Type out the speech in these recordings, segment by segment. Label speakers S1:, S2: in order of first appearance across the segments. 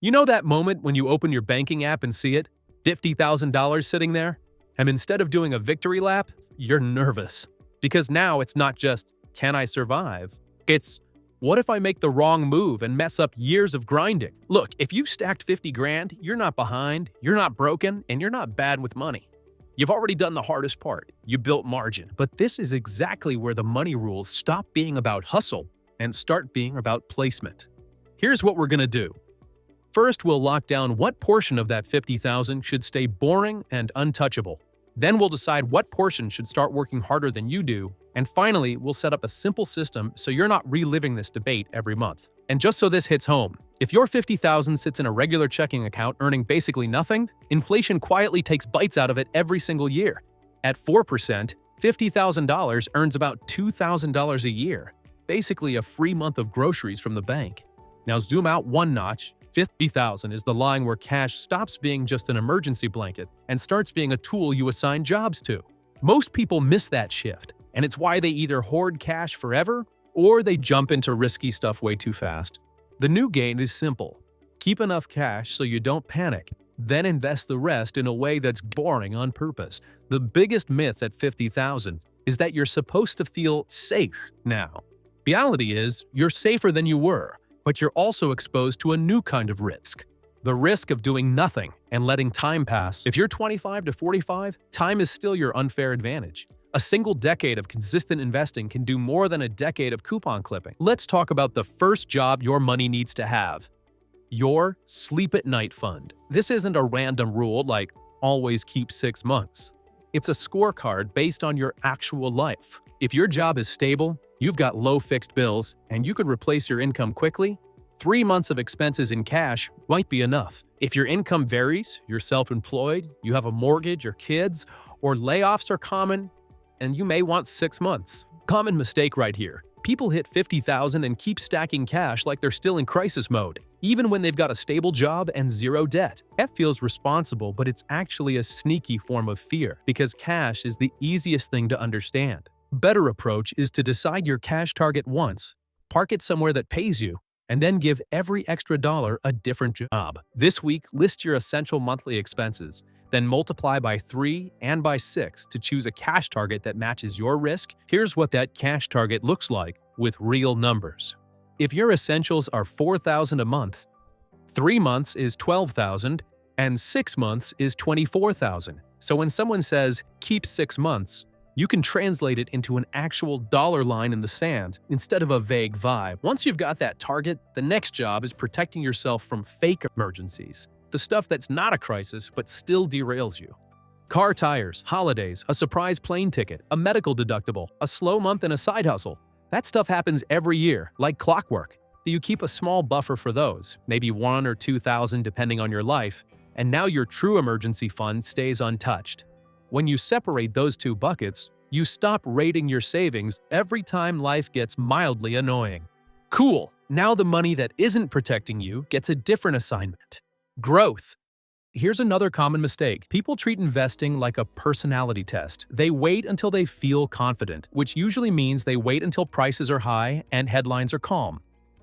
S1: You know that moment when you open your banking app and see it? $50,000 sitting there? And instead of doing a victory lap, you're nervous. Because now it's not just, can I survive? It's, what if I make the wrong move and mess up years of grinding? Look, if you've stacked 50 grand, you're not behind, you're not broken, and you're not bad with money. You've already done the hardest part. You built margin. But this is exactly where the money rules stop being about hustle and start being about placement. Here's what we're gonna do. First, we'll lock down what portion of that 50,000 should stay boring and untouchable. Then we'll decide what portion should start working harder than you do. And finally, we'll set up a simple system so you're not reliving this debate every month. And just so this hits home, if your 50,000 sits in a regular checking account earning basically nothing, inflation quietly takes bites out of it every single year. At 4%, $50,000 earns about $2,000 a year, basically a free month of groceries from the bank. Now zoom out one notch. 50,000 is the line where cash stops being just an emergency blanket and starts being a tool you assign jobs to. Most people miss that shift, and it's why they either hoard cash forever or they jump into risky stuff way too fast. The new game is simple. Keep enough cash so you don't panic, then invest the rest in a way that's boring on purpose. The biggest myth at 50,000 is that you're supposed to feel safe now. Reality is, you're safer than you were, but you're also exposed to a new kind of risk. The risk of doing nothing and letting time pass. If you're 25 to 45, time is still your unfair advantage. A single decade of consistent investing can do more than a decade of coupon clipping. Let's talk about the first job your money needs to have. Your sleep at night fund. This isn't a random rule like always keep 6 months. It's a scorecard based on your actual life. If your job is stable, you've got low fixed bills, and you can replace your income quickly, 3 months of expenses in cash might be enough. If your income varies, you're self-employed, you have a mortgage or kids, or layoffs are common, and you may want 6 months. Common mistake right here. People hit 50,000 and keep stacking cash like they're still in crisis mode, even when they've got a stable job and zero debt. That feels responsible, but it's actually a sneaky form of fear, because cash is the easiest thing to understand. Better approach is to decide your cash target once, park it somewhere that pays you, and then give every extra dollar a different job. This week, list your essential monthly expenses, then multiply by 3 and by 6 to choose a cash target that matches your risk. Here's what that cash target looks like with real numbers. If your essentials are $4,000 a month, 3 months is $12,000, and 6 months is $24,000. So when someone says, keep 6 months, you can translate it into an actual dollar line in the sand instead of a vague vibe. Once you've got that target, the next job is protecting yourself from fake emergencies. The stuff that's not a crisis but still derails you. Car tires, holidays, a surprise plane ticket, a medical deductible, a slow month and a side hustle. That stuff happens every year, like clockwork. You keep a small buffer for those, maybe 1 or 2,000 depending on your life, and now your true emergency fund stays untouched. When you separate those two buckets, you stop raiding your savings every time life gets mildly annoying. Cool, now the money that isn't protecting you gets a different assignment. Growth. Here's another common mistake. People treat investing like a personality test. They wait until they feel confident, which usually means they wait until prices are high and headlines are calm.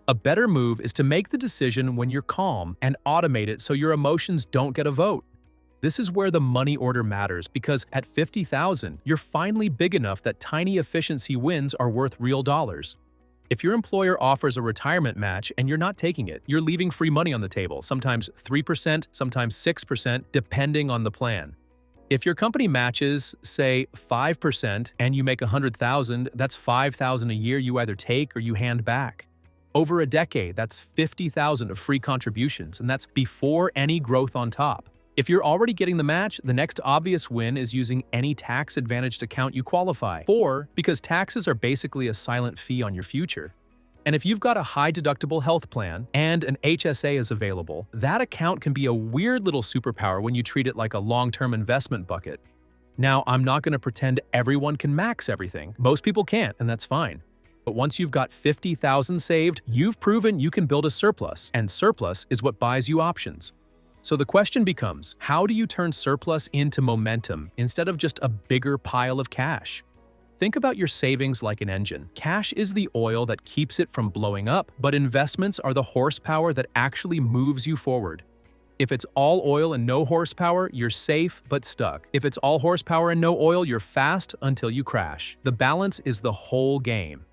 S1: A better move is to make the decision when you're calm and automate it so your emotions don't get a vote. This is where the money order matters, because at 50,000, you're finally big enough that tiny efficiency wins are worth real dollars. If your employer offers a retirement match and you're not taking it, you're leaving free money on the table, sometimes 3%, sometimes 6%, depending on the plan. If your company matches, say, 5% and you make 100,000, that's 5,000 a year you either take or you hand back. Over a decade, that's 50,000 of free contributions, and that's before any growth on top. If you're already getting the match, the next obvious win is using any tax-advantaged account you qualify for, because taxes are basically a silent fee on your future. And if you've got a high-deductible health plan and an HSA is available, that account can be a weird little superpower when you treat it like a long-term investment bucket. Now, I'm not going to pretend everyone can max everything. Most people can't, and that's fine. But once you've got 50,000 saved, you've proven you can build a surplus, and surplus is what buys you options. So the question becomes, how do you turn surplus into momentum instead of just a bigger pile of cash? Think about your savings like an engine. Cash is the oil that keeps it from blowing up, but investments are the horsepower that actually moves you forward. If it's all oil and no horsepower, you're safe but stuck. If it's all horsepower and no oil, you're fast until you crash. The balance is the whole game.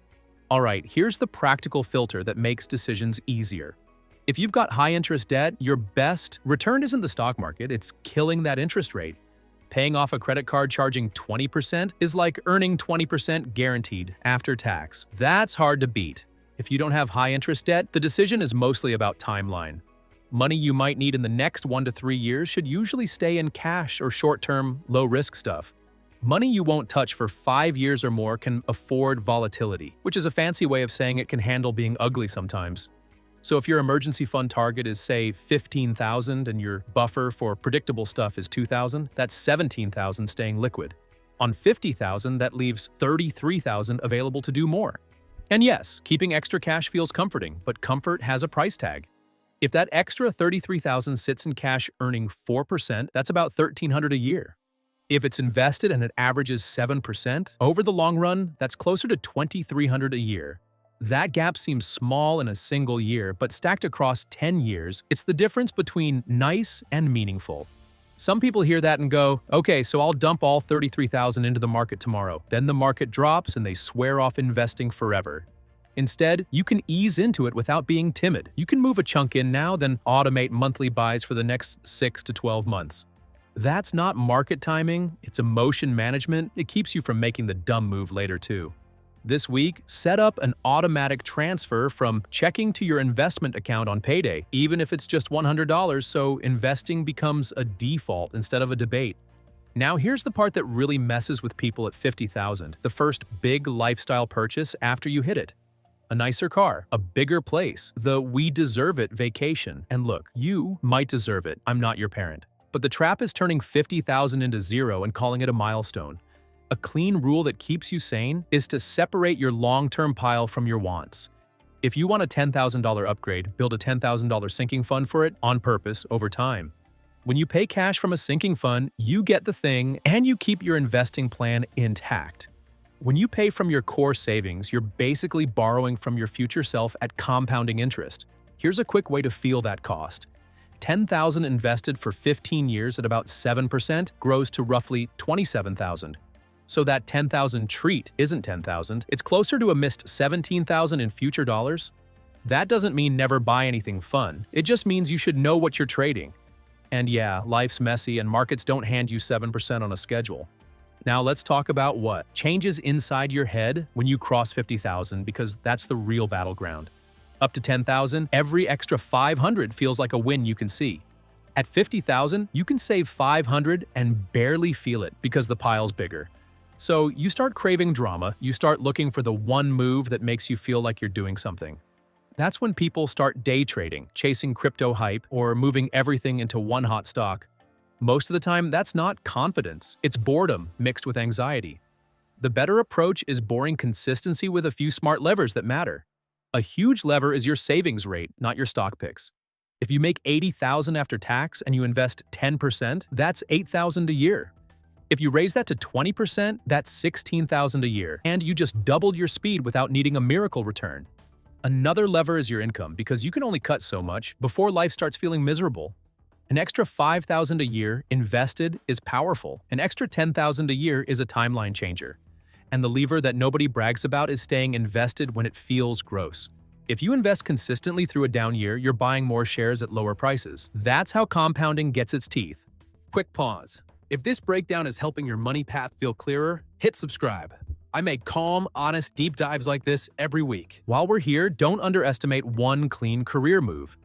S1: Alright, here's the practical filter that makes decisions easier. If you've got high-interest debt, your best return isn't the stock market, it's killing that interest rate. Paying off a credit card charging 20% is like earning 20% guaranteed after tax. That's hard to beat. If you don't have high-interest debt, the decision is mostly about timeline. Money you might need in the next 1 to 3 years should usually stay in cash or short-term, low-risk stuff. Money you won't touch for 5 years or more can afford volatility, which is a fancy way of saying it can handle being ugly sometimes. So if your emergency fund target is, say, $15,000 and your buffer for predictable stuff is $2,000, that's $17,000 staying liquid. On $50,000, that leaves $33,000 available to do more. And yes, keeping extra cash feels comforting, but comfort has a price tag. If that extra $33,000 sits in cash earning 4%, that's about $1,300 a year. If it's invested and it averages 7%, over the long run, that's closer to $2,300 a year. That gap seems small in a single year, but stacked across 10 years, it's the difference between nice and meaningful. Some people hear that and go, okay, so I'll dump all $33,000 into the market tomorrow. Then the market drops and they swear off investing forever. Instead, you can ease into it without being timid. You can move a chunk in now, then automate monthly buys for the next 6 to 12 months. That's not market timing, it's emotion management. It keeps you from making the dumb move later too. This week, set up an automatic transfer from checking to your investment account on payday, even if it's just $100, so investing becomes a default instead of a debate. Now here's the part that really messes with people at $50,000, the first big lifestyle purchase after you hit it. A nicer car, a bigger place, the we deserve it vacation. And look, you might deserve it, I'm not your parent. But the trap is turning $50,000 into zero and calling it a milestone. A clean rule that keeps you sane is to separate your long-term pile from your wants. If you want a $10,000 upgrade, build a $10,000 sinking fund for it on purpose over time. When you pay cash from a sinking fund, you get the thing and you keep your investing plan intact. When you pay from your core savings, you're basically borrowing from your future self at compounding interest. Here's a quick way to feel that cost. $10,000 invested for 15 years at about 7% grows to roughly $27,000. So that $10,000 treat isn't $10,000, it's closer to a missed $17,000 in future dollars. That doesn't mean never buy anything fun, it just means you should know what you're trading. And yeah, life's messy and markets don't hand you 7% on a schedule. Now let's talk about what changes inside your head when you cross 50,000, because that's the real battleground. Up to 10,000, every extra 500 feels like a win you can see. At 50,000, you can save 500 and barely feel it because the pile's bigger. So you start craving drama, you start looking for the one move that makes you feel like you're doing something. That's when people start day trading, chasing crypto hype, or moving everything into one hot stock. Most of the time, that's not confidence, it's boredom mixed with anxiety. The better approach is boring consistency with a few smart levers that matter. A huge lever is your savings rate, not your stock picks. If you make $80,000 after tax and you invest 10%, that's $8,000 a year. If you raise that to 20%, that's $16,000 a year, and you just doubled your speed without needing a miracle return. Another lever is your income, because you can only cut so much before life starts feeling miserable. An extra $5,000 a year invested is powerful. An extra $10,000 a year is a timeline changer. And the lever that nobody brags about is staying invested when it feels gross. If you invest consistently through a down year, you're buying more shares at lower prices. That's how compounding gets its teeth. Quick pause. If this breakdown is helping your money path feel clearer, hit subscribe. I make calm, honest, deep dives like this every week. While we're here, don't underestimate one clean career move.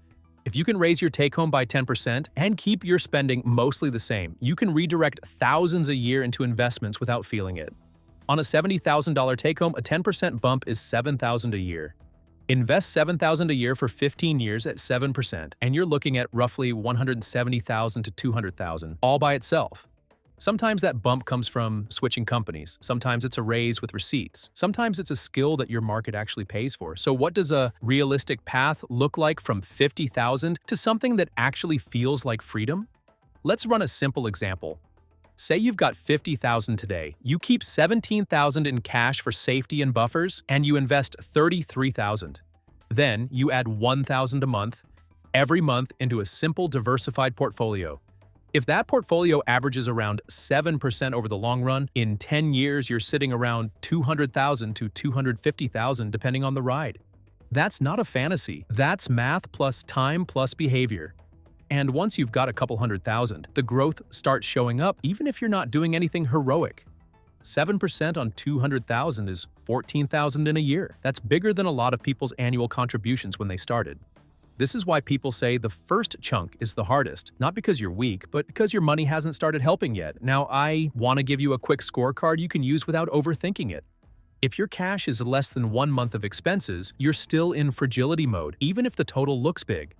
S1: If you can raise your take-home by 10% and keep your spending mostly the same, you can redirect thousands a year into investments without feeling it. On a $70,000 take-home, a 10% bump is $7,000 a year. Invest $7,000 a year for 15 years at 7%, and you're looking at roughly $170,000 to $200,000, all by itself. Sometimes that bump comes from switching companies. Sometimes it's a raise with receipts. Sometimes it's a skill that your market actually pays for. So what does a realistic path look like from $50,000 to something that actually feels like freedom? Let's run a simple example. Say you've got $50,000 today. You keep $17,000 in cash for safety and buffers, and you invest $33,000. Then you add $1,000 a month, every month into a simple diversified portfolio. If that portfolio averages around 7% over the long run, in 10 years you're sitting around $200,000 to $250,000 depending on the ride. That's not a fantasy. That's math plus time plus behavior. And once you've got a couple $100,000, the growth starts showing up even if you're not doing anything heroic. 7% on $200,000 is $14,000 in a year. That's bigger than a lot of people's annual contributions when they started. This is why people say the first chunk is the hardest, not because you're weak, but because your money hasn't started helping yet. Now, I want to give you a quick scorecard you can use without overthinking it. If your cash is less than 1 month of expenses, you're still in fragility mode, even if the total looks big.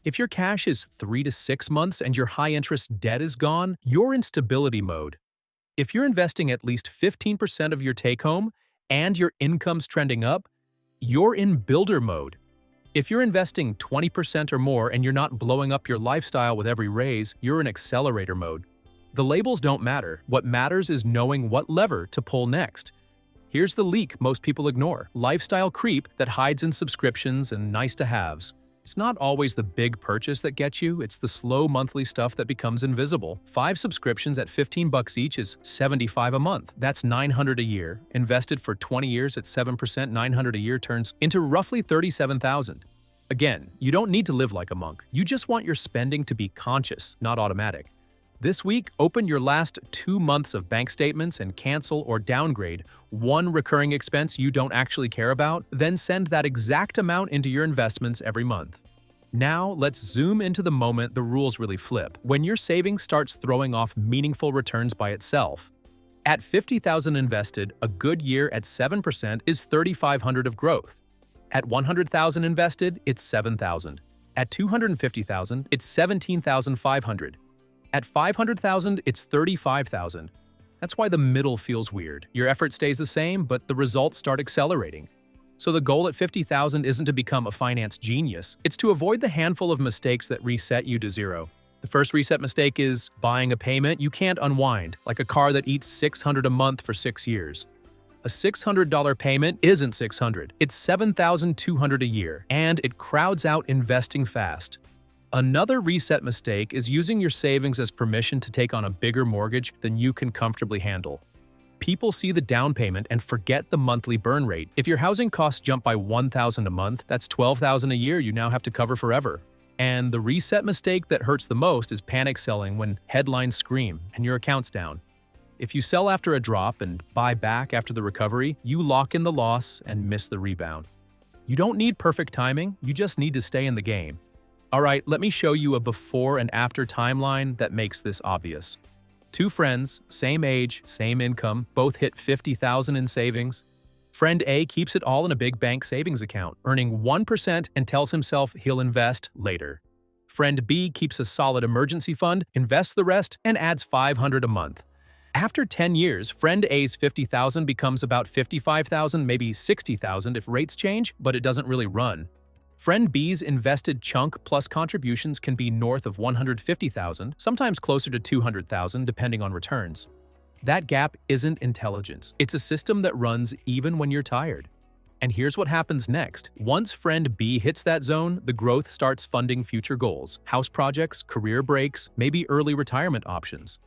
S1: If your cash is 3 to 6 months and your high-interest debt is gone, you're in stability mode. If you're investing at least 15% of your take-home and your income's trending up, you're in builder mode. If you're investing 20% or more and you're not blowing up your lifestyle with every raise, you're in accelerator mode. The labels don't matter. What matters is knowing what lever to pull next. Here's the leak most people ignore: lifestyle creep that hides in subscriptions and nice-to-haves. It's not always the big purchase that gets you, it's the slow monthly stuff that becomes invisible. 5 subscriptions at $15 each is $75 a month. That's $900 a year. Invested for 20 years at 7%, $900 a year turns into roughly $37,000. Again, you don't need to live like a monk. You just want your spending to be conscious, not automatic. This week, open your last 2 months of bank statements and cancel or downgrade one recurring expense you don't actually care about, then send that exact amount into your investments every month. Now, let's zoom into the moment the rules really flip, when your savings starts throwing off meaningful returns by itself. At $50,000 invested, a good year at 7% is $3,500 of growth. At $100,000 invested, it's $7,000. At $250,000, it's $17,500. At $500,000, it's $35,000. That's why the middle feels weird. Your effort stays the same, but the results start accelerating. So the goal at $50,000 isn't to become a finance genius. It's to avoid the handful of mistakes that reset you to zero. The first reset mistake is buying a payment you can't unwind, like a car that eats $600 a month for 6 years. A $600 payment isn't $600. It's $7,200 a year, and it crowds out investing fast. Another reset mistake is using your savings as permission to take on a bigger mortgage than you can comfortably handle. People see the down payment and forget the monthly burn rate. If your housing costs jump by $1,000 a month, that's $12,000 a year you now have to cover forever. And the reset mistake that hurts the most is panic selling when headlines scream and your account's down. If you sell after a drop and buy back after the recovery, you lock in the loss and miss the rebound. You don't need perfect timing, you just need to stay in the game. Alright, let me show you a before and after timeline that makes this obvious. 2 friends, same age, same income, both hit $50,000 in savings. Friend A keeps it all in a big bank savings account, earning 1% and tells himself he'll invest later. Friend B keeps a solid emergency fund, invests the rest, and adds $500 a month. After 10 years, friend A's $50,000 becomes about $55,000, maybe $60,000 if rates change, but it doesn't really run. Friend B's invested chunk plus contributions can be north of $150,000, sometimes closer to $200,000 depending on returns. That gap isn't intelligence. It's a system that runs even when you're tired. And here's what happens next. Once friend B hits that zone, the growth starts funding future goals, house projects, career breaks, maybe early retirement options.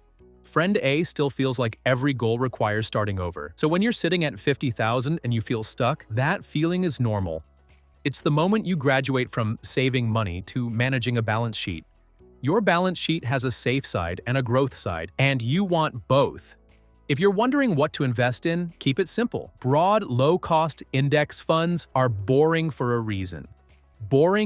S1: Friend A still feels like every goal requires starting over. So when you're sitting at $50,000 and you feel stuck, that feeling is normal. It's the moment you graduate from saving money to managing a balance sheet. Your balance sheet has a safe side and a growth side, and you want both. If you're wondering what to invest in, keep it simple. Broad, low-cost index funds are boring for a reason. Boring